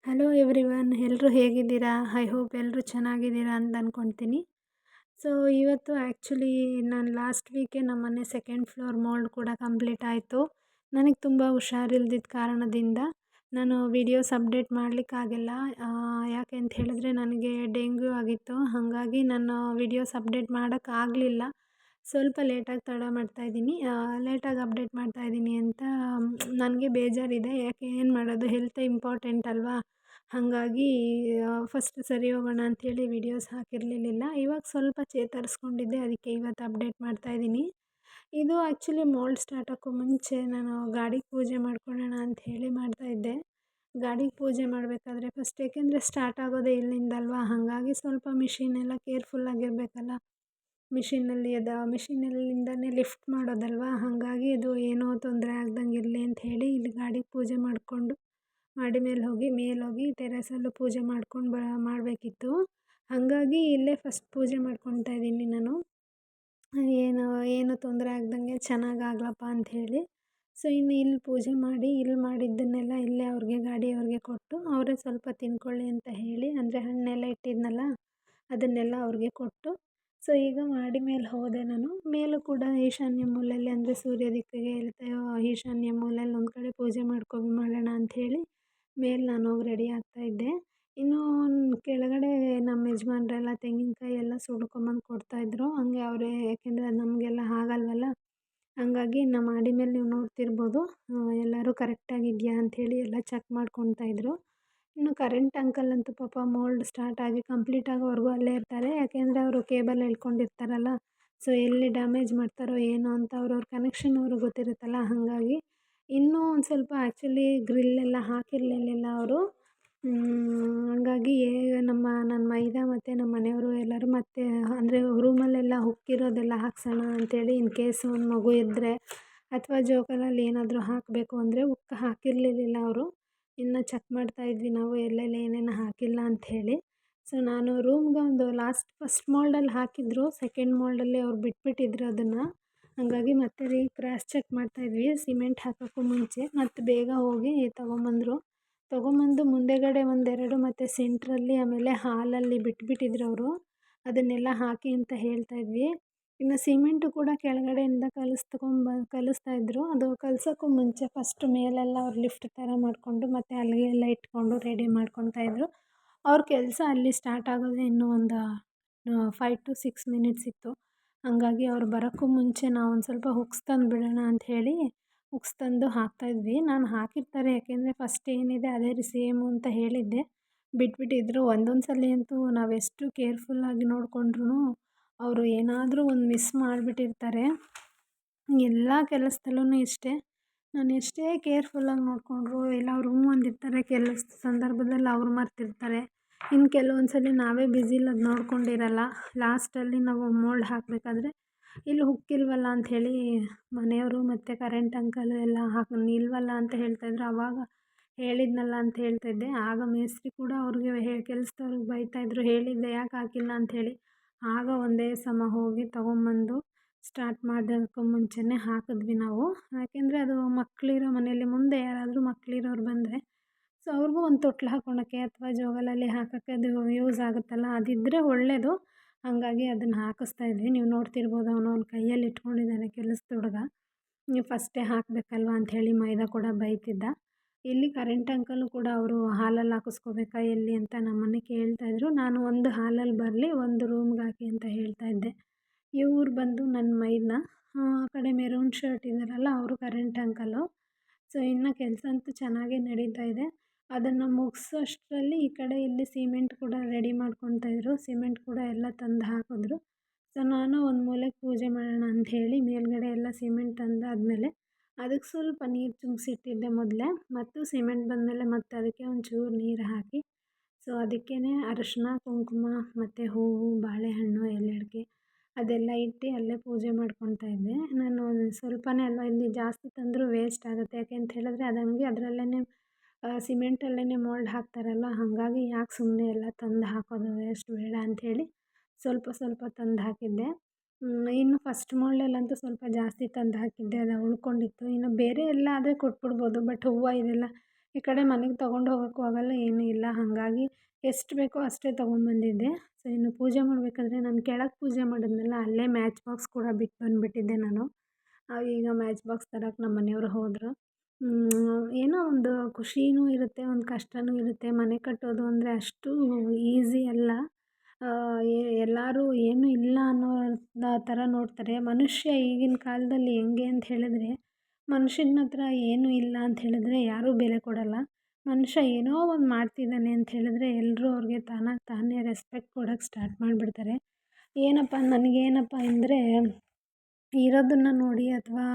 Hello everyone, ಎಲ್ಲರೂ ಹೇಗಿದ್ದೀರಾ? I hope ಎಲ್ಲರೂ ಚೆನ್ನಾಗಿದ್ದೀರಾ ಅಂತ ಅಂದ್ಕೊಳ್ತೀನಿ. ಸೊ ಇವತ್ತು ಆ್ಯಕ್ಚುಲಿ ನಾನು ಲಾಸ್ಟ್ ವೀಕೆ ನಮ್ಮನೆ ಸೆಕೆಂಡ್ ಫ್ಲೋರ್ ಮೋಲ್ಡ್ ಕೂಡ ಕಂಪ್ಲೀಟ್ ಆಯಿತು. ನನಗೆ ತುಂಬ ಹುಷಾರಿಲ್ದಿದ್ದ ಕಾರಣದಿಂದ ನಾನು ವೀಡಿಯೋಸ್ ಅಪ್ಡೇಟ್ ಮಾಡಲಿಕ್ಕಾಗಿಲ್ಲ. ಯಾಕೆ ಅಂತ ಹೇಳಿದ್ರೆ ನನಗೆ ಡೆಂಗ್ಯೂ ಆಗಿತ್ತು. ಹಾಗಾಗಿ ನಾನು ವೀಡಿಯೋಸ್ ಅಪ್ಡೇಟ್ ಮಾಡೋಕ್ಕಾಗಲಿಲ್ಲ. ಸ್ವಲ್ಪ ಲೇಟಾಗಿ ತಡ ಮಾಡ್ತಾಯಿದ್ದೀನಿ, ಲೇಟಾಗಿ ಅಪ್ಡೇಟ್ ಮಾಡ್ತಾಯಿದ್ದೀನಿ ಅಂತ ನನಗೆ ಬೇಜಾರಿದೆ. ಯಾಕೆ ಏನು ಮಾಡೋದು, ಹೆಲ್ತ್ ಇಂಪಾರ್ಟೆಂಟ್ ಅಲ್ವಾ. ಹಾಗಾಗಿ ಫಸ್ಟ್ ಸರಿ ಹೋಗೋಣ ಅಂಥೇಳಿ ವೀಡಿಯೋಸ್ ಹಾಕಿರಲಿಲ್ಲ. ಇವಾಗ ಸ್ವಲ್ಪ ಚೇತರಿಸ್ಕೊಂಡಿದ್ದೆ, ಅದಕ್ಕೆ ಇವತ್ತು ಅಪ್ಡೇಟ್ ಮಾಡ್ತಾಯಿದ್ದೀನಿ. ಇದು ಆ್ಯಕ್ಚುಲಿ ಮೋಲ್ಡ್ ಸ್ಟಾರ್ಟ್ ಆಗೋಕ್ಕೂ ಮುಂಚೆ ನಾನು ಗಾಡಿಗೆ ಪೂಜೆ ಮಾಡ್ಕೊಳ್ಳೋಣ ಅಂಥೇಳಿ ಮಾಡ್ತಾಯಿದ್ದೆ. ಗಾಡಿಗೆ ಪೂಜೆ ಮಾಡಬೇಕಾದ್ರೆ ಫಸ್ಟ್ ಏಕೆಂದರೆ ಸ್ಟಾರ್ಟ್ ಆಗೋದೇ ಇಲ್ಲಿಂದ ಅಲ್ವಾ. ಹಾಗಾಗಿ ಸ್ವಲ್ಪ ಮಿಷಿನೆಲ್ಲ ಕೇರ್ಫುಲ್ಲಾಗಿರಬೇಕಲ್ಲ. ಮಿಷಿನಲ್ಲಿಂದನೇ ಲಿಫ್ಟ್ ಮಾಡೋದಲ್ವಾ. ಹಾಗಾಗಿ ಅದು ಏನೋ ತೊಂದರೆ ಆಗ್ದಂಗೆ ಇರಲಿ ಅಂಥೇಳಿ ಇಲ್ಲಿ ಗಾಡಿಗೆ ಪೂಜೆ ಮಾಡಿಕೊಂಡು ಮಾಡಿ ಮೇಲೋಗಿ ಟೆರೇಸಲ್ಲೂ ಪೂಜೆ ಮಾಡ್ಕೊಂಡು ಮಾಡಬೇಕಿತ್ತು. ಹಾಗಾಗಿ ಇಲ್ಲೇ ಫಸ್ಟ್ ಪೂಜೆ ಮಾಡ್ಕೊತಾ ಇದ್ದೀನಿ ನಾನು. ಏನು ತೊಂದರೆ ಆಗ್ದಂಗೆ ಚೆನ್ನಾಗಾಗ್ಲಪ್ಪ ಅಂಥೇಳಿ. ಸೊ ಇನ್ನು ಇಲ್ಲಿ ಪೂಜೆ ಮಾಡಿ ಇಲ್ಲಿ ಮಾಡಿದ್ದನ್ನೆಲ್ಲ ಇಲ್ಲೇ ಗಾಡಿಯವ್ರಿಗೆ ಕೊಟ್ಟು ಅವರೇ ಸ್ವಲ್ಪ ತಿನ್ಕೊಳ್ಳಿ ಅಂತ ಹೇಳಿ, ಅಂದರೆ ಹಣ್ಣೆಲ್ಲ ಇಟ್ಟಿದ್ನಲ್ಲ ಅದನ್ನೆಲ್ಲ ಅವ್ರಿಗೆ ಕೊಟ್ಟು, ಸೊ ಈಗ ಮಾಡಿ ಮೇಲೆ ಹೋದೆ ನಾನು. ಮೇಲೂ ಕೂಡ ಈಶಾನ್ಯ ಮೂಲೆಯಲ್ಲಿ, ಅಂದರೆ ಸೂರ್ಯ ದಿಕ್ಕಿಗೆ ಈಶಾನ್ಯ ಮೂಲೆಯಲ್ಲಿ ಒಂದು ಕಡೆ ಪೂಜೆ ಮಾಡೋಣ ಅಂಥೇಳಿ ಮೇಲೆ ನಾನು ಹೋಗಿ ರೆಡಿ ಆಗ್ತಾಯಿದ್ದೆ. ಇನ್ನು ಕೆಳಗಡೆ ನಮ್ಮ ಯಜಮಾನ್ರೆಲ್ಲ ತೆಂಗಿನಕಾಯಿ ಎಲ್ಲ ಸುಡ್ಕೊಂಬಂದು ಕೊಡ್ತಾಯಿದ್ರು. ಹಂಗೆ ಅವರೇ, ಯಾಕೆಂದರೆ ಅದು ನಮಗೆಲ್ಲ ಆಗಲ್ವಲ್ಲ. ಹಂಗಾಗಿ ನಮ್ಮ ಮಾಡಿ ಮೇಲೆ ನೀವು ನೋಡ್ತಿರ್ಬೋದು, ಎಲ್ಲರೂ ಕರೆಕ್ಟಾಗಿದೆಯಾ ಅಂಥೇಳಿ ಎಲ್ಲ ಚೆಕ್ ಮಾಡ್ಕೊತಾಯಿದ್ರು. ಇನ್ನು ಕರೆಂಟ್ ಅಂಕಲ್ ಅಂತೂ ಪಾಪ ಮೋಲ್ಡ್ ಸ್ಟಾರ್ಟ್ ಆಗಿ ಕಂಪ್ಲೀಟ್ ಆಗೋವರೆಗೂ ಅಲ್ಲೇ ಇರ್ತಾರೆ. ಯಾಕೆಂದರೆ ಅವರು ಕೇಬಲ್ ಎಳ್ಕೊಂಡಿರ್ತಾರಲ್ಲ, ಸೊ ಎಲ್ಲಿ ಡ್ಯಾಮೇಜ್ ಮಾಡ್ತಾರೋ ಏನೋ ಅಂತ ಅವ್ರವ್ರ ಕನೆಕ್ಷನ್ ಅವ್ರಿಗೆ ಗೊತ್ತಿರುತ್ತಲ್ಲ. ಹಾಗಾಗಿ ಇನ್ನೂ ಒಂದು ಸ್ವಲ್ಪ ಆ್ಯಕ್ಚುಲಿ ಗ್ರಿಲ್ಲೆಲ್ಲ ಹಾಕಿರಲಿಲ್ಲ ಅವರು. ಹಂಗಾಗಿ ನನ್ನ ಮೈದ ಮತ್ತು ನಮ್ಮ ಮನೆಯವರು ಎಲ್ಲರೂ ಮತ್ತೆ ಅಂದರೆ ರೂಮಲ್ಲೆಲ್ಲ ಹುಕ್ಕಿರೋದೆಲ್ಲ ಹಾಕ್ಸೋಣ ಅಂಥೇಳಿ, ಇನ್ ಕೇಸ್ ಒಂದು ಮಗು ಇದ್ದರೆ ಅಥವಾ ಜೋಕಾಲಲ್ಲಿ ಏನಾದರೂ ಹಾಕಬೇಕು ಅಂದರೆ ಹುಕ್ ಹಾಕಿರಲಿಲ್ಲ ಅವರು. ಇನ್ನು ಚೆಕ್ ಮಾಡ್ತಾಯಿದ್ವಿ ನಾವು ಎಲ್ಲೆಲ್ಲಿ ಏನೇನು ಹಾಕಿಲ್ಲ ಅಂಥೇಳಿ. ಸೊ ನಾನು ರೂಮ್ಗೆ ಒಂದು ಫಸ್ಟ್ ಮೋಲ್ಡಲ್ಲಿ ಹಾಕಿದ್ರು, ಸೆಕೆಂಡ್ ಮೋಲ್ಡಲ್ಲಿ ಅವ್ರು ಬಿಟ್ಬಿಟ್ಟಿದ್ರು ಅದನ್ನು. ಹಾಗಾಗಿ ಮತ್ತೆ ಕ್ರಾಸ್ ಚೆಕ್ ಮಾಡ್ತಾಯಿದ್ವಿ ಸಿಮೆಂಟ್ ಹಾಕೋಕ್ಕೂ ಮುಂಚೆ. ಮತ್ತು ಬೇಗ ಹೋಗಿ ತೊಗೊಂಬಂದು ಮುಂದೆಗಡೆ ಒಂದೆರಡು ಮತ್ತು ಸೆಂಟ್ರಲ್ಲಿ ಆಮೇಲೆ ಹಾಲಲ್ಲಿ ಬಿಟ್ಬಿಟ್ಟಿದ್ರು ಅವರು. ಅದನ್ನೆಲ್ಲ ಹಾಕಿ ಅಂತ ಹೇಳ್ತಾಯಿದ್ವಿ. ಇನ್ನು ಸಿಮೆಂಟು ಕೂಡ ಕೆಳಗಡೆಯಿಂದ ಕಲಿಸ್ತಾಯಿದ್ರು. ಅದು ಕಲ್ಸೋಕ್ಕೂ ಮುಂಚೆ ಫಸ್ಟ್ ಮೇಲೆಲ್ಲ ಅವ್ರು ಲಿಫ್ಟ್ ಥರ ಮಾಡಿಕೊಂಡು ಮತ್ತು ಹಲ್ಗೆ ಎಲ್ಲ ಇಟ್ಕೊಂಡು ರೆಡಿ ಮಾಡ್ಕೊತಾಯಿದ್ರು. ಅವ್ರ ಕೆಲಸ ಅಲ್ಲಿ ಸ್ಟಾರ್ಟ್ ಆಗೋದೇ ಇನ್ನೂ ಒಂದು 5 to 6 ಮಿನಿಟ್ಸ್ ಇತ್ತು. ಹಾಗಾಗಿ ಅವ್ರು ಬರೋಕ್ಕೂ ಮುಂಚೆ ನಾವು ಒಂದು ಸ್ವಲ್ಪ ಹುಕ್ಸ್ ತಂದು ಬಿಡೋಣ ಅಂಥೇಳಿ ಹುಕ್ಸ್ ತಂದು ಹಾಕ್ತಾಯಿದ್ವಿ. ನಾನು ಹಾಕಿರ್ತಾರೆ, ಯಾಕೆಂದರೆ ಫಸ್ಟ್ ಏನಿದೆ ಅದೇ ಸೇಮು ಅಂತ ಹೇಳಿದ್ದೆ. ಬಿಟ್ಬಿಟ್ಟಿದ್ರು. ಒಂದೊಂದು ಸಲ ಅಂತೂ ನಾವೆಷ್ಟು ಕೇರ್ಫುಲ್ಲಾಗಿ ನೋಡಿಕೊಂಡ್ರೂ ಅವರು ಏನಾದರೂ ಒಂದು ಮಿಸ್ ಮಾಡಿಬಿಟ್ಟಿರ್ತಾರೆ. ಎಲ್ಲ ಕೆಲಸದಲ್ಲೂ ಇಷ್ಟೇ, ನಾನು ಎಷ್ಟೇ ಕೇರ್ಫುಲ್ಲಾಗಿ ನೋಡಿಕೊಂಡ್ರು ಇಲ್ಲ ಅವ್ರು ಅಂದಿರ್ತಾರೆ, ಕೆಲವು ಸಂದರ್ಭದಲ್ಲಿ ಅವ್ರು ಮರ್ತಿರ್ತಾರೆ. ಇನ್ನು ಕೆಲವೊಂದು ಸಲ ನಾವೇ ಬ್ಯುಸಿಲಿ ಅದು ನೋಡ್ಕೊಂಡಿರಲ್ಲ. ಲಾಸ್ಟಲ್ಲಿ ನಾವು ಮೋಲ್ಡ್ ಹಾಕಬೇಕಾದ್ರೆ ಇಲ್ಲಿ ಹುಕ್ಕಿಲ್ವಲ್ಲ ಅಂಥೇಳಿ ಮನೆಯವರು ಮತ್ತು ಕರೆಂಟ್ ಅಂಕಲು ಎಲ್ಲ ಇಲ್ವಲ್ಲ ಅಂತ ಹೇಳ್ತಾಯಿದ್ರು. ಆವಾಗ ಹೇಳಿದ್ನಲ್ಲ ಅಂತ ಹೇಳ್ತಾಯಿದ್ದೆ. ಆಗ ಮೇಸ್ತ್ರಿ ಕೂಡ ಅವ್ರಿಗೆ ಕೆಲಸದವ್ರಿಗೆ ಬೈತಾಯಿದ್ರು, ಹೇಳಿದ್ದೆ ಯಾಕೆ ಹಾಕಿಲ್ಲ ಅಂಥೇಳಿ. ಆಗ ಒಂದೇ ಸಮ ಹೋಗಿ ತೊಗೊಂಬಂದು ಸ್ಟಾರ್ಟ್ ಮಾಡೋಕ್ಕೂ ಮುಂಚೆನೇ ಹಾಕಿದ್ವಿ ನಾವು. ಯಾಕೆಂದರೆ ಅದು ಮಕ್ಕಳಿರೋ ಮನೆಯಲ್ಲಿ ಮುಂದೆ ಯಾರಾದರೂ ಮಕ್ಕಳಿರೋರು ಬಂದರೆ ಸೊ ಅವ್ರಿಗೂ ಒಂದು ತೊಟ್ಲು ಹಾಕ್ಕೊಳಕ್ಕೆ ಅಥವಾ ಜೋಗಾಲಲ್ಲಿ ಹಾಕೋಕ್ಕೆ ಅದು ಯೂಸ್ ಆಗುತ್ತಲ್ಲ, ಅದಿದ್ದರೆ ಒಳ್ಳೆಯದು. ಹಾಗಾಗಿ ಅದನ್ನು ಹಾಕಿಸ್ತಾಯಿದ್ವಿ. ನೀವು ನೋಡ್ತಿರ್ಬೋದು, ಅವನು ಕೈಯಲ್ಲಿ ಇಟ್ಕೊಂಡಿದ್ದಾನೆ ಕೆಲಸದ ಹುಡುಗ. ನೀವು ಫಸ್ಟೇ ಹಾಕಬೇಕಲ್ವ ಅಂಥೇಳಿ ಮೈದ ಕೂಡ ಬೈತಿದ್ದ. ಇಲ್ಲಿ ಕರೆಂಟ್ ಅಂಕಲು ಕೂಡ ಅವರು ಹಾಲಲ್ಲಿ ಹಾಕಿಸ್ಕೋಬೇಕಾ ಎಲ್ಲಿ ಅಂತ ನಮ್ಮನ್ನೇ ಕೇಳ್ತಾಯಿದ್ರು. ನಾನು ಒಂದು ಹಾಲಲ್ಲಿ ಬರಲಿ, ಒಂದು ರೂಮ್ಗೆ ಹಾಕಿ ಅಂತ ಹೇಳ್ತಾಯಿದ್ದೆ. ಇವ್ರು ಬಂದು ನನ್ನ ಮೈದನ, ಆ ಕಡೆ ಮೆರೂನ್ ಶರ್ಟ್ ಇದ್ದಾರಲ್ಲ ಅವರು ಕರೆಂಟ್ ಅಂಕಲು. ಸೊ ಇನ್ನು ಕೆಲಸ ಅಂತೂ ಚೆನ್ನಾಗೇ ನಡೀತಾ ಇದೆ. ಅದನ್ನು ಮುಗಿಸೋಷ್ಟರಲ್ಲಿ ಈ ಕಡೆ ಇಲ್ಲಿ ಸಿಮೆಂಟ್ ಕೂಡ ರೆಡಿ ಮಾಡ್ಕೊತಾಯಿದ್ರು. ಸಿಮೆಂಟ್ ಕೂಡ ಎಲ್ಲ ತಂದು ಹಾಕಿದ್ರು. ಸೊ ನಾನು ಒಂದು ಮೂಲೆಗೆ ಪೂಜೆ ಮಾಡೋಣ ಅಂಥೇಳಿ ಮೇಲ್ಗಡೆ ಎಲ್ಲ ಸಿಮೆಂಟ್ ತಂದಾದಮೇಲೆ ಅದಕ್ಕೆ ಸ್ವಲ್ಪ ನೀರು ಚಿಮ್ಸಿಟ್ಟಿದ್ದೆ ಮೊದಲೇ. ಮತ್ತು ಸಿಮೆಂಟ್ ಬಂದಮೇಲೆ ಮತ್ತೆ ಅದಕ್ಕೆ ಒಂಚೂರು ನೀರು ಹಾಕಿ, ಸೊ ಅದಕ್ಕೇ ಅರಿಶಿನ, ಕುಂಕುಮ ಮತ್ತು ಹೂವು, ಬಾಳೆಹಣ್ಣು, ಎಲೆ ಅದೆಲ್ಲ ಇಟ್ಟು ಅಲ್ಲೇ ಪೂಜೆ ಮಾಡ್ಕೊತಾ ಇದ್ದೆ. ನಾನು ಸ್ವಲ್ಪನೇ ಅಲ್ವಾ, ಇಲ್ಲಿ ಜಾಸ್ತಿ ತಂದರೂ ವೇಸ್ಟ್ ಆಗುತ್ತೆ. ಯಾಕೆ ಅಂತ ಹೇಳಿದ್ರೆ ಅದು ಹಂಗೆ ಅದರಲ್ಲೇ ಸಿಮೆಂಟಲ್ಲೇ ಮೋಲ್ಡ್ ಹಾಕ್ತಾರಲ್ವ. ಹಾಗಾಗಿ ಯಾಕೆ ಸುಮ್ಮನೆ ಎಲ್ಲ ತಂದು ಹಾಕೋದು ವೇಸ್ಟ್, ಬೇಡ ಅಂಥೇಳಿ ಸ್ವಲ್ಪ ಸ್ವಲ್ಪ ತಂದು ಹಾಕಿದ್ದೆ. ಇನ್ನು ಫಸ್ಟ್ ಮೋಲ್ಡಲ್ಲಂತೂ ಸ್ವಲ್ಪ ಜಾಸ್ತಿ ತಂದು ಹಾಕಿದ್ದೆ, ಅದು ಉಳ್ಕೊಂಡಿತ್ತು. ಇನ್ನು ಬೇರೆ ಎಲ್ಲ ಆದರೆ ಕೊಟ್ಬಿಡ್ಬೋದು, ಬಟ್ ಹೂವು ಇದೆಲ್ಲ ಈ ಕಡೆ ಮನೆಗೆ ತೊಗೊಂಡು ಹೋಗೋಕ್ಕೂ ಆಗಲ್ಲ, ಏನೂ ಇಲ್ಲ. ಹಾಗಾಗಿ ಎಷ್ಟು ಬೇಕೋ ಅಷ್ಟೇ ತೊಗೊಂಬಂದಿದ್ದೆ. ಸೊ ಇನ್ನು ಪೂಜೆ ಮಾಡಬೇಕಾದ್ರೆ ನಾನು ಕೆಳಗೆ ಪೂಜೆ ಮಾಡಿದ್ನಲ್ಲ, ಅಲ್ಲೇ ಮ್ಯಾಚ್ ಬಾಕ್ಸ್ ಕೂಡ ಬಿಟ್ಟು ಬಂದುಬಿಟ್ಟಿದ್ದೆ ನಾನು. ಈಗ ಮ್ಯಾಚ್ ಬಾಕ್ಸ್ ತರಕ್ಕೆ ನಮ್ಮ ಮನೆಯವ್ರು ಹೋದರು. ಏನೋ ಒಂದು ಖುಷಿನೂ ಇರುತ್ತೆ, ಒಂದು ಕಷ್ಟನೂ ಇರುತ್ತೆ. ಮನೆ ಕಟ್ಟೋದು ಅಂದರೆ ಅಷ್ಟು ಈಸಿ ಅಲ್ಲ. ಎಲ್ಲರೂ ಏನೂ ಇಲ್ಲ ಅನ್ನೋ ಥರ ನೋಡ್ತಾರೆ. ಮನುಷ್ಯ ಈಗಿನ ಕಾಲದಲ್ಲಿ ಹೆಂಗೆ ಅಂತ ಹೇಳಿದ್ರೆ, ಮನುಷ್ಯನ ಹತ್ರ ಏನೂ ಇಲ್ಲ ಅಂತ ಹೇಳಿದ್ರೆ ಯಾರೂ ಬೆಲೆ ಕೊಡಲ್ಲ. ಮನುಷ್ಯ ಏನೋ ಒಂದು ಮಾಡ್ತಿದ್ದಾನೆ ಅಂತ ಹೇಳಿದ್ರೆ ಎಲ್ಲರೂ ಅವ್ರಿಗೆ ತಾನಾಗಿ ತಾನೇ ರೆಸ್ಪೆಕ್ಟ್ ಕೊಡೋಕ್ಕೆ ಸ್ಟಾರ್ಟ್ ಮಾಡಿಬಿಡ್ತಾರೆ. ನನಗೇನಪ್ಪ ಅಂದರೆ, ಇರೋದನ್ನು ನೋಡಿ ಅಥವಾ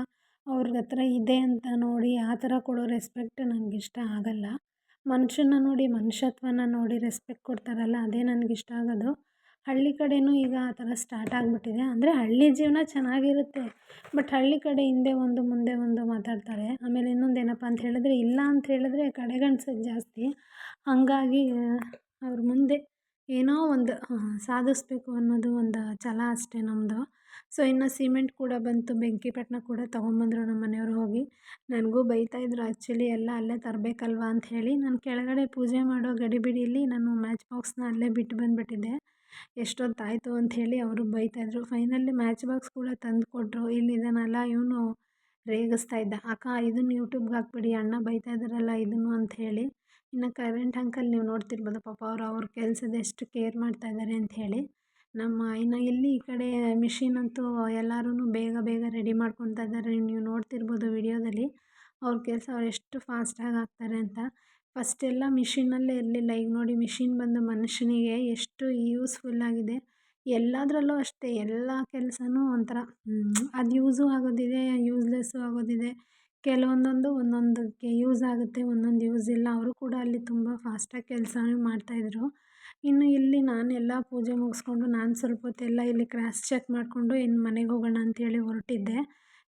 ಅವ್ರ ಹತ್ರ ಇದೆ ಅಂತ ನೋಡಿ ಆ ಥರ ಕೊಡೋ ರೆಸ್ಪೆಕ್ಟ್ ನನಗಿಷ್ಟ ಆಗಲ್ಲ. ಮನುಷ್ಯನ್ನ ನೋಡಿ, ಮನುಷ್ಯತ್ವನ ನೋಡಿ ರೆಸ್ಪೆಕ್ಟ್ ಕೊಡ್ತಾರಲ್ಲ, ಅದೇ ನನಗಿಷ್ಟ ಆಗೋದು. ಹಳ್ಳಿ ಕಡೆಯೂ ಈಗ ಆ ಥರ ಸ್ಟಾರ್ಟ್ ಆಗಿಬಿಟ್ಟಿದೆ. ಅಂದರೆ ಹಳ್ಳಿ ಜೀವನ ಚೆನ್ನಾಗಿರುತ್ತೆ, ಬಟ್ ಹಳ್ಳಿ ಕಡೆ ಹಿಂದೆ ಒಂದು ಮುಂದೆ ಒಂದು ಮಾತಾಡ್ತಾರೆ. ಆಮೇಲೆ ಇನ್ನೊಂದೇನಪ್ಪ ಅಂತ ಹೇಳಿದ್ರೆ, ಇಲ್ಲ ಅಂತ ಹೇಳಿದ್ರೆ ಕಡೆಗಣಿಸೋದು ಜಾಸ್ತಿ. ಹಾಗಾಗಿ ಅವ್ರ ಮುಂದೆ ಏನೋ ಒಂದು ಸಾಧಿಸ್ಬೇಕು ಅನ್ನೋದು ಒಂದು ಛಲ ಅಷ್ಟೇ ನಮ್ಮದು. ಸೊ ಇನ್ನು ಸಿಮೆಂಟ್ ಕೂಡ ಬಂತು, ಬೆಂಕಿಪಟ್ಟಣ ಕೂಡ ತೊಗೊಂಬಂದರು ನಮ್ಮ ಮನೆಯವ್ರು ಹೋಗಿ. ನನಗೂ ಬೈತಾಯಿದ್ರು ಆ್ಯಕ್ಚುಲಿ, ಎಲ್ಲ ಅಲ್ಲೇ ತರಬೇಕಲ್ವ ಅಂತ ಹೇಳಿ. ನಾನು ಕೆಳಗಡೆ ಪೂಜೆ ಮಾಡೋ ಗಡಿಬಿಡಿಯಲ್ಲಿ ನಾನು ಮ್ಯಾಚ್ ಬಾಕ್ಸ್ನ ಅಲ್ಲೇ ಬಿಟ್ಟು ಬಂದುಬಿಟ್ಟಿದ್ದೆ. ಎಷ್ಟೊತ್ತಾಯಿತು ಅಂಥೇಳಿ ಅವರು ಬೈತಾಯಿದ್ರು. ಫೈನಲಿ ಮ್ಯಾಚ್ ಬಾಕ್ಸ್ ಕೂಡ ತಂದು ಕೊಟ್ಟರು. ಇಲ್ಲಿದ್ದಾನಲ್ಲ ಇವನು ರೇಗಿಸ್ತಾ ಇದ್ದ, ಅಕ್ಕ ಇದನ್ನು ಯೂಟ್ಯೂಬ್ಗೆ ಹಾಕ್ಬಿಡಿ, ಅಣ್ಣ ಬೈತಾ ಇದ್ದಾರಲ್ಲ ಇದನ್ನು ಅಂಥೇಳಿ. ಇನ್ನು ಕರೆಂಟ್ ಅಂಕಲ್ ನೀವು ನೋಡ್ತಿರ್ಬೋದು, ಪಾಪ ಅವ್ರ ಕೆಲಸದ ಎಷ್ಟು ಕೇರ್ ಮಾಡ್ತಾಯಿದ್ದಾರೆ ಅಂಥೇಳಿ. ಇನ್ನು ಇಲ್ಲಿ ಈ ಕಡೆ ಮಿಷಿನ್ ಅಂತೂ ಎಲ್ಲರೂ ಬೇಗ ಬೇಗ ರೆಡಿ ಮಾಡ್ಕೊತಾ ಇದ್ದಾರೆ. ನೀವು ನೋಡ್ತಿರ್ಬೋದು ವಿಡಿಯೋದಲ್ಲಿ ಅವ್ರ ಕೆಲಸ ಅವ್ರು ಎಷ್ಟು ಫಾಸ್ಟಾಗಿ ಆಗ್ತಾರೆ ಅಂತ. ಫಸ್ಟೆಲ್ಲ ಮಿಷಿನಲ್ಲೇ ಇರಲಿಲ್ಲ, ಈಗ ನೋಡಿ ಮಿಷಿನ್ ಬಂದು ಮನುಷ್ಯನಿಗೆ ಎಷ್ಟು ಯೂಸ್ಫುಲ್ಲಾಗಿದೆ. ಎಲ್ಲದರಲ್ಲೂ ಅಷ್ಟೇ, ಎಲ್ಲ ಕೆಲಸನೂ ಒಂಥರ ಅದು ಯೂಸು ಆಗೋದಿದೆ, ಯೂಸ್ಲೆಸ್ಸು ಆಗೋದಿದೆ. ಒಂದೊಂದಕ್ಕೆ ಯೂಸ್ ಆಗುತ್ತೆ, ಒಂದೊಂದು ಯೂಸ್ ಇಲ್ಲ. ಅವರು ಕೂಡ ಅಲ್ಲಿ ತುಂಬ ಫಾಸ್ಟಾಗಿ ಕೆಲಸನೂ ಮಾಡ್ತಾಯಿದ್ರು. ಇನ್ನು ಇಲ್ಲಿ ನಾನೆಲ್ಲ ಪೂಜೆ ಮುಗಿಸ್ಕೊಂಡು ನಾನು ಸ್ವಲ್ಪ ಹೊತ್ತೆಲ್ಲ ಇಲ್ಲಿ ಕ್ರಾಸ್ ಚೆಕ್ ಮಾಡಿಕೊಂಡು ಇನ್ನು ಮನೆಗೆ ಹೋಗೋಣ ಅಂಥೇಳಿ ಹೊರಟಿದ್ದೆ.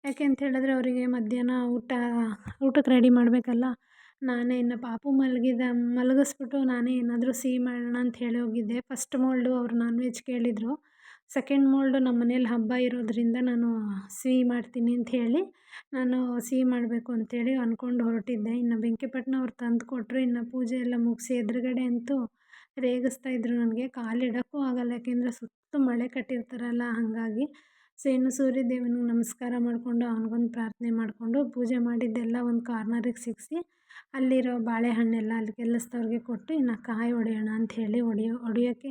ಯಾಕೆ ಅಂತ ಹೇಳಿದ್ರೆ ಅವರಿಗೆ ಮಧ್ಯಾಹ್ನ ಊಟಕ್ಕೆ ರೆಡಿ ಮಾಡಬೇಕಲ್ಲ. ನಾನೇ ಇನ್ನು ಪಾಪು ಮಲಗಿಸ್ಬಿಟ್ಟು ನಾನೇ ಏನಾದರೂ ಸಿಹಿ ಮಾಡೋಣ ಅಂತ ಹೇಳಿ ಹೋಗಿದ್ದೆ. ಫಸ್ಟ್ ಮೋಲ್ಡು ಅವ್ರು ನಾನ್ ವೆಜ್ ಕೇಳಿದರು. ಸೆಕೆಂಡ್ ಮೋಲ್ಡು ನಮ್ಮ ಮನೇಲಿ ಹಬ್ಬ ಇರೋದರಿಂದ ನಾನು ಸಿಹಿ ಮಾಡ್ತೀನಿ ಅಂತ ಹೇಳಿ ನಾನು ಸಿಹಿ ಮಾಡಬೇಕು ಅಂತೇಳಿ ಅಂದ್ಕೊಂಡು ಹೊರಟಿದ್ದೆ. ಇನ್ನು ಬೆಂಕಿಪಟ್ಟಣ ಅವ್ರು ತಂದು ಕೊಟ್ಟರು. ಇನ್ನು ಪೂಜೆ ಎಲ್ಲ ಮುಗಿಸಿ ಎದುರುಗಡೆ ಅಂತೂ ರೇಗಿಸ್ತಾಯಿದ್ರು ನನಗೆ. ಕಾಲಿಡೋಕ್ಕೂ ಆಗಲ್ಲ, ಯಾಕೆಂದರೆ ಸುತ್ತ ಮಳೆ ಕಟ್ಟಿರ್ತಾರಲ್ಲ ಹಾಗಾಗಿ. ಸೊ ಇನ್ನು ಸೂರ್ಯದೇವನಿಗೆ ನಮಸ್ಕಾರ ಮಾಡಿಕೊಂಡು ಅವನಿಗೊಂದು ಪ್ರಾರ್ಥನೆ ಮಾಡಿಕೊಂಡು ಪೂಜೆ ಮಾಡಿದ್ದೆಲ್ಲ ಒಂದು ಕಾರ್ನರಿಗೆ ಸಿಗಿಸಿ ಅಲ್ಲಿರೋ ಬಾಳೆಹಣ್ಣೆಲ್ಲ ಅಲ್ಲಿ ಕೆಲಸದವ್ರಿಗೆ ಕೊಟ್ಟು ಇನ್ನು ಕಾಯಿ ಹೊಡೆಯೋಣ ಅಂಥೇಳಿ ಹೊಡಿಯೋಕ್ಕೆ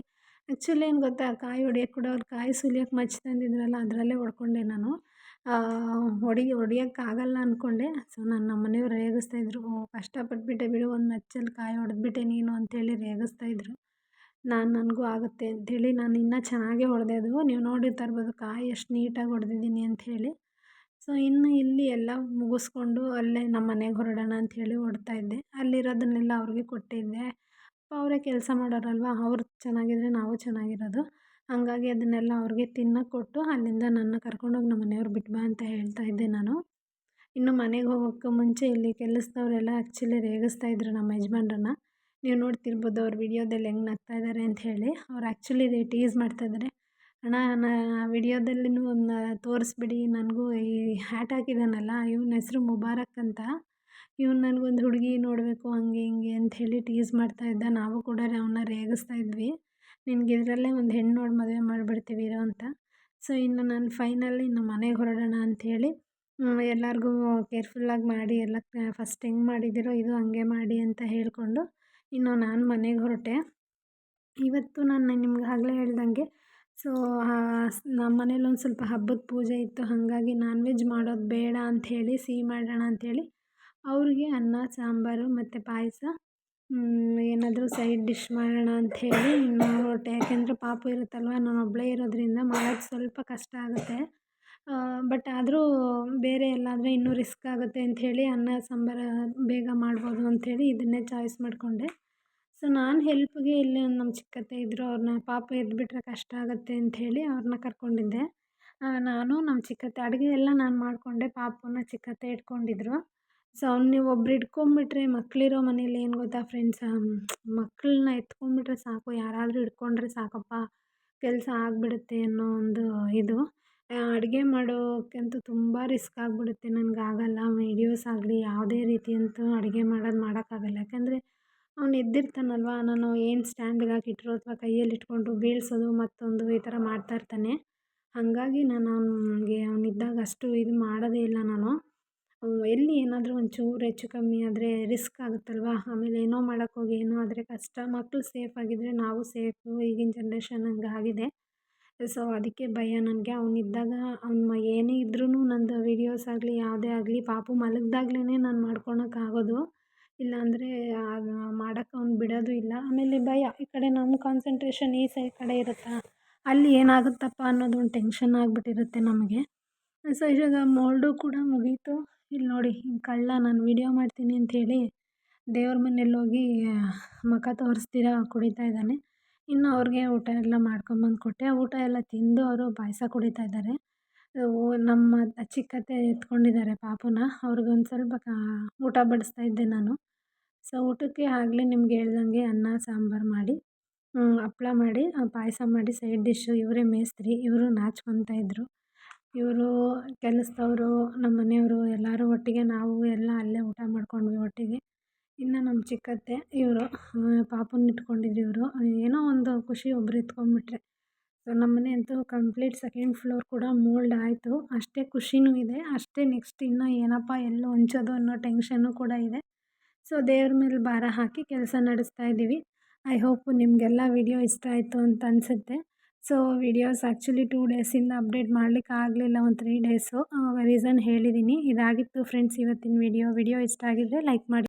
ಆ್ಯಕ್ಚುಲಿ ಏನು ಗೊತ್ತಾ, ಕಾಯಿ ಹೊಡಿಯೋಕ್ಕೆ ಕೂಡ ಅವ್ರು ಕಾಯಿ ಸುಲಿಯೋಕ್ಕೆ ಮಚ್ಚು ತಂದಿದ್ರಲ್ಲ, ಅದರಲ್ಲೇ ಹೊಡ್ಕೊಂಡೆ ನಾನು. ಹೊಡಿಯೋಕ್ಕಾಗಲ್ಲ ಅಂದ್ಕೊಂಡೆ. ಸೊ ನಮ್ಮ ಮನೆಯವ್ರು ರೇಗಿಸ್ತಾಯಿದ್ರು, ಕಷ್ಟಪಟ್ಬಿಟ್ಟೆ ಬಿಡು, ಒಂದು ಮಚ್ಚಲ್ಲಿ ಕಾಯಿ ಹೊಡೆದ್ಬಿಟ್ಟೆ ನೀನು ಅಂತೇಳಿ ರೇಗಿಸ್ತಾಯಿದ್ರು. ನನಗೂ ಆಗುತ್ತೆ ಅಂಥೇಳಿ ನಾನು ಇನ್ನೂ ಚೆನ್ನಾಗೇ ಹೊಡೆದೆ. ಅದು ನೀವು ನೋಡಿರ್ತಾ ಇರ್ಬೋದು ಕಾಯಿ ಎಷ್ಟು ನೀಟಾಗಿ ಹೊಡೆದಿದ್ದೀನಿ ಅಂಥೇಳಿ. ಸೊ ಇನ್ನು ಇಲ್ಲಿ ಎಲ್ಲ ಮುಗಿಸ್ಕೊಂಡು ಅಲ್ಲೇ ನಮ್ಮ ಮನೆಗೆ ಹೊರಡೋಣ ಅಂಥೇಳಿ ಹೊರಡ್ತಾಯಿದ್ದೆ. ಅಲ್ಲಿರೋದನ್ನೆಲ್ಲ ಅವ್ರಿಗೆ ಕೊಟ್ಟಿದ್ದೆ. ಅವರೇ ಕೆಲಸ ಮಾಡೋರಲ್ವ, ಅವ್ರು ಚೆನ್ನಾಗಿದ್ರೆ ನಾವು ಚೆನ್ನಾಗಿರೋದು. ಹಾಗಾಗಿ ಅದನ್ನೆಲ್ಲ ಅವ್ರಿಗೆ ತಿನ್ನೋಕ್ಕೆ ಕೊಟ್ಟು ಅಲ್ಲಿಂದ ನನ್ನ ಕರ್ಕೊಂಡೋಗಿ ನಮ್ಮ ಮನೆಯವ್ರು ಬಿಟ್ಟು ಬಾ ಅಂತ ಹೇಳ್ತಾ ಇದ್ದೆ ನಾನು. ಇನ್ನು ಮನೆಗೆ ಹೋಗೋಕ್ಕೆ ಮುಂಚೆ ಇಲ್ಲಿ ಕೆಲಸದವರೆಲ್ಲ ಆ್ಯಕ್ಚುಲಿ ರೇಗಿಸ್ತಾಯಿದ್ರು ನಮ್ಮ ಯಜಮಾನ್ರನ್ನ. ನೀವು ನೋಡ್ತಿರ್ಬೋದು ಅವ್ರ ವಿಡಿಯೋದಲ್ಲಿ ಹೆಂಗೆ ನಗ್ತಾ ಇದ್ದಾರೆ ಅಂತ ಹೇಳಿ. ಅವ್ರು ಆ್ಯಕ್ಚುಲಿ ಟೀಸ್ ಮಾಡ್ತಾಯಿದ್ದಾರೆ, ಅಣ್ಣ ವಿಡಿಯೋದಲ್ಲಿನೂ ಒಂದು ತೋರಿಸ್ಬಿಡಿ, ನನಗೂ ಈ ಹ್ಯಾಟ್ ಹಾಕಿದ್ದಾನಲ್ಲ ಇವನ ಹೆಸರು ಮುಬಾರಕ್ ಅಂತ, ಇವ್ನು ನನಗೊಂದು ಹುಡುಗಿ ನೋಡಬೇಕು ಹಂಗೆ ಹಿಂಗೆ ಅಂಥೇಳಿ ಟೀಸ್ ಮಾಡ್ತಾಯಿದ್ದ. ನಾವು ಕೂಡ ಅವನ್ನ ರೇಗಿಸ್ತಾ ಇದ್ವಿ, ನಿನಗೆ ಇದರಲ್ಲೇ ಒಂದು ಹೆಣ್ಣು ನೋಡಿ ಮದುವೆ ಮಾಡಿಬಿಡ್ತೀವಿ ಇರೋ ಅಂತ. ಸೊ ಇನ್ನು ನಾನು ಫೈನಲಿ ಇನ್ನು ಮನೆಗೆ ಹೊರಡೋಣ ಅಂಥೇಳಿ ಎಲ್ಲರಿಗೂ ಕೇರ್ಫುಲ್ಲಾಗಿ ಮಾಡಿ ಎಲ್ಲ ಫಸ್ಟ್ ಹೆಂಗೆ ಮಾಡಿದ್ದೀರೋ ಇದು ಹಂಗೆ ಮಾಡಿ ಅಂತ ಹೇಳಿಕೊಂಡು ಇನ್ನು ನಾನು ಮನೆಗೆ ಹೊರಟೆ. ಇವತ್ತು ನಾನು ನಿಮ್ಗೆ ಆಗಲೇ ಹೇಳ್ದಂಗೆ ಸೊ ನಮ್ಮ ಮನೇಲಿ ಒಂದು ಸ್ವಲ್ಪ ಹಬ್ಬದ ಪೂಜೆ ಇತ್ತು, ಹಾಗಾಗಿ ನಾನ್ ವೆಜ್ ಮಾಡೋದು ಬೇಡ ಅಂಥೇಳಿ ಸಿಹಿ ಮಾಡೋಣ ಅಂಥೇಳಿ ಅವ್ರಿಗೆ ಅನ್ನ ಸಾಂಬಾರು ಮತ್ತು ಪಾಯಸ ಏನಾದರೂ ಸೈಡ್ ಡಿಶ್ ಮಾಡೋಣ ಅಂಥೇಳಿ ಇನ್ನು ಹೊರಟೆ. ಯಾಕೆಂದರೆ ಪಾಪು ಇರುತ್ತಲ್ವ, ನಾನು ಒಬ್ಬಳೇ ಇರೋದ್ರಿಂದ ಮಾಡೋದು ಸ್ವಲ್ಪ ಕಷ್ಟ ಆಗುತ್ತೆ. ಬಟ್ ಆದರೂ ಬೇರೆ ಎಲ್ಲಾದರೆ ಇನ್ನೂ ರಿಸ್ಕ್ ಆಗುತ್ತೆ ಅಂಥೇಳಿ ಅನ್ನ ಸಾಂಬಾರು ಬೇಗ ಮಾಡ್ಬೋದು ಅಂಥೇಳಿ ಇದನ್ನೇ ಚಾಯ್ಸ್ ಮಾಡಿಕೊಂಡೆ. ಸೊ ನಾನು ಹೆಲ್ಪ್ಗೆ ಇಲ್ಲಿ ನಮ್ಮ ಚಿಕ್ಕತ್ತೆ ಇದ್ದರು, ಅವ್ರನ್ನ ಪಾಪು ಎದ್ದುಬಿಟ್ರೆ ಕಷ್ಟ ಆಗುತ್ತೆ ಅಂಥೇಳಿ ಅವ್ರನ್ನ ಕರ್ಕೊಂಡಿದ್ದೆ. ನಾನು ನಮ್ಮ ಚಿಕ್ಕತ್ತೆ ಅಡುಗೆ ಎಲ್ಲ ನಾನು ಮಾಡಿಕೊಂಡೆ, ಪಾಪುನ ಚಿಕ್ಕತ್ತೆ ಇಟ್ಕೊಂಡಿದ್ರು. ಸೊ ನೀವು ಒಬ್ರು ಇಟ್ಕೊಂಡ್ಬಿಟ್ರೆ ಮಕ್ಕಳಿರೋ ಮನೇಲಿ ಏನು ಗೊತ್ತಾ ಫ್ರೆಂಡ್ಸ್, ಮಕ್ಕಳನ್ನ ಎತ್ಕೊಂಡ್ಬಿಟ್ರೆ ಸಾಕು, ಯಾರಾದರೂ ಹಿಡ್ಕೊಂಡ್ರೆ ಸಾಕಪ್ಪ ಕೆಲಸ ಆಗಿಬಿಡುತ್ತೆ ಅನ್ನೋ ಒಂದು ಇದು. ಅಡುಗೆ ಮಾಡೋಕ್ಕಂತೂ ತುಂಬ ರಿಸ್ಕ್ ಆಗಿಬಿಡುತ್ತೆ. ನನಗಾಗಲ್ಲ ವೀಡಿಯೋಸ್ ಆಗಲಿ ಯಾವುದೇ ರೀತಿಯಂತೂ ಅಡುಗೆ ಮಾಡೋಕ್ಕಾಗಲ್ಲ. ಯಾಕಂದರೆ ಅವ್ನು ಎದ್ದಿರ್ತಾನಲ್ವ, ನಾನು ಏನು ಸ್ಟ್ಯಾಂಡಿಗೆ ಹಾಕಿಟ್ರು ಅಥವಾ ಕೈಯಲ್ಲಿ ಇಟ್ಕೊಂಡ್ರು ಬೀಳಿಸೋದು ಮತ್ತೊಂದು ಈ ಥರ ಮಾಡ್ತಾಯಿರ್ತಾನೆ. ಹಾಗಾಗಿ ನಾನು ಅವನಿದ್ದಾಗ ಅಷ್ಟು ಇದು ಮಾಡೋದೇ ಇಲ್ಲ ನಾನು. ಎಲ್ಲಿ ಏನಾದರೂ ಒಂಚೂರು ಹೆಚ್ಚು ಕಮ್ಮಿ ಆದರೆ ರಿಸ್ಕ್ ಆಗುತ್ತಲ್ವ, ಆಮೇಲೆ ಏನೋ ಮಾಡೋಕ್ಕೋಗಿ ಏನೋ ಆದರೆ ಕಷ್ಟ. ಮಕ್ಕಳು ಸೇಫಾಗಿದ್ದರೆ ನಾವು ಸೇಫು. ಈಗಿನ ಜನ್ರೇಷನ್ ಹಂಗಾಗಿದೆ. ಸೊ ಅದಕ್ಕೆ ಭಯ ನನಗೆ. ಅವನಿದ್ದಾಗ ಅವ್ನು ಏನೇ ಇದ್ರೂ ನಂದು ವೀಡಿಯೋಸ್ ಆಗಲಿ ಯಾವುದೇ ಆಗಲಿ ಪಾಪು ಮಲಗಿದಾಗ್ಲೇ ನಾನು ಮಾಡ್ಕೊಳಕ್ಕಾಗೋದು. ಇಲ್ಲಾಂದರೆ ಮಾಡೋಕ್ಕೆ ಅವ್ನು ಬಿಡೋದು ಇಲ್ಲ. ಆಮೇಲೆ ಭಯ, ಈ ಕಡೆ ನಮ್ಮ ಕಾನ್ಸಂಟ್ರೇಷನ್ ಈ ಕಡೆ ಇರುತ್ತಾ, ಅಲ್ಲಿ ಏನಾಗುತ್ತಪ್ಪ ಅನ್ನೋದು ಒಂದು ಟೆನ್ಷನ್ ಆಗಿಬಿಟ್ಟಿರುತ್ತೆ ನಮಗೆ. ಸೊ ಇವಾಗ ಮೋಲ್ಡು ಕೂಡ ಮುಗೀತು. ಇಲ್ಲಿ ನೋಡಿ ಕಳ್ಳ ನಾನು ವೀಡಿಯೋ ಮಾಡ್ತೀನಿ ಅಂಥೇಳಿ ದೇವ್ರ ಮನೇಲೋಗಿ ಮುಖ ತೋರಿಸ್ತೀರ ಕುಡಿತಾ ಇದ್ದಾನೆ. ಇನ್ನು ಅವ್ರಿಗೆ ಊಟ ಎಲ್ಲ ಮಾಡ್ಕೊಂಬಂದು ಕೊಟ್ಟೆ. ಊಟ ಎಲ್ಲ ತಿಂದು ಅವರು ಪಾಯಸ ಕುಡಿತಾ ಇದ್ದಾರೆ. ನಮ್ಮ ಚಿಕ್ಕತ್ತೆ ಎತ್ಕೊಂಡಿದ್ದಾರೆ ಪಾಪುನ. ಅವ್ರಿಗೊಂದು ಸ್ವಲ್ಪ ಊಟ ಬಡಿಸ್ತಾ ಇದ್ದೆ ನಾನು. ಸೊ ಊಟಕ್ಕೆ ಆಗಲೇ ನಿಮ್ಗೆ ಹೇಳ್ದಂಗೆ ಅನ್ನ ಸಾಂಬಾರು ಮಾಡಿ, ಹಪ್ಳ ಮಾಡಿ, ಪಾಯಸ ಮಾಡಿ ಸೈಡ್ ಡಿಶ್ಶು. ಇವರೇ ಮೇಸ್ತ್ರಿ, ಇವರು ನಾಚ್ಕೊತಾ ಇದ್ದರು. ಇವರು ಕೆಲಸದವರು, ನಮ್ಮ ಮನೆಯವರು ಎಲ್ಲರೂ ಒಟ್ಟಿಗೆ ನಾವು ಎಲ್ಲ ಅಲ್ಲೇ ಊಟ ಮಾಡ್ಕೊಂಡ್ವಿ ಒಟ್ಟಿಗೆ. ಇನ್ನು ನಮ್ಮ ಚಿಕ್ಕತ್ತೆ ಇವರು ಪಾಪುನ ಇಟ್ಕೊಂಡಿದ್ರು ಇವರು. ಏನೋ ಒಂದು ಖುಷಿ ಒಬ್ರು ಎತ್ಕೊಂಡ್ಬಿಟ್ರೆ. ಸೊ ನಮ್ಮನೆ ಅಂತೂ ಕಂಪ್ಲೀಟ್ ಸೆಕೆಂಡ್ ಫ್ಲೋರ್ ಕೂಡ ಮೋಲ್ಡ್ ಆಯಿತು. ಅಷ್ಟೇ ಖುಷಿನೂ ಇದೆ, ಅಷ್ಟೇ ನೆಕ್ಸ್ಟ್ ಇನ್ನೂ ಏನಪ್ಪ ಎಲ್ಲಿ ಹೊಂಚೋದು ಅನ್ನೋ ಟೆನ್ಷನ್ನು ಕೂಡ ಇದೆ. ಸೊ ದೇವ್ರ ಮೇಲೆ ಭಾರ ಹಾಕಿ ಕೆಲಸ ನಡೆಸ್ತಾ ಇದ್ದೀವಿ. ಐ ಹೋಪ್ ನಿಮಗೆಲ್ಲ ವೀಡಿಯೋ ಇಷ್ಟ ಆಯಿತು ಅಂತ ಅನಿಸುತ್ತೆ. ಸೊ ವೀಡಿಯೋಸ್ ಆ್ಯಕ್ಚುಲಿ 2 ಡೇಸಿಂದ ಅಪ್ಡೇಟ್ ಮಾಡಲಿಕ್ಕೆ ಆಗಲಿಲ್ಲ, ಒಂದು 3 ಡೇಸು. ರೀಸನ್ ಹೇಳಿದ್ದೀನಿ. ಇದಾಗಿತ್ತು ಫ್ರೆಂಡ್ಸ್ ಇವತ್ತಿನ ವಿಡಿಯೋ ಇಷ್ಟ ಆಗಿದ್ದರೆ ಲೈಕ್ ಮಾಡಿ.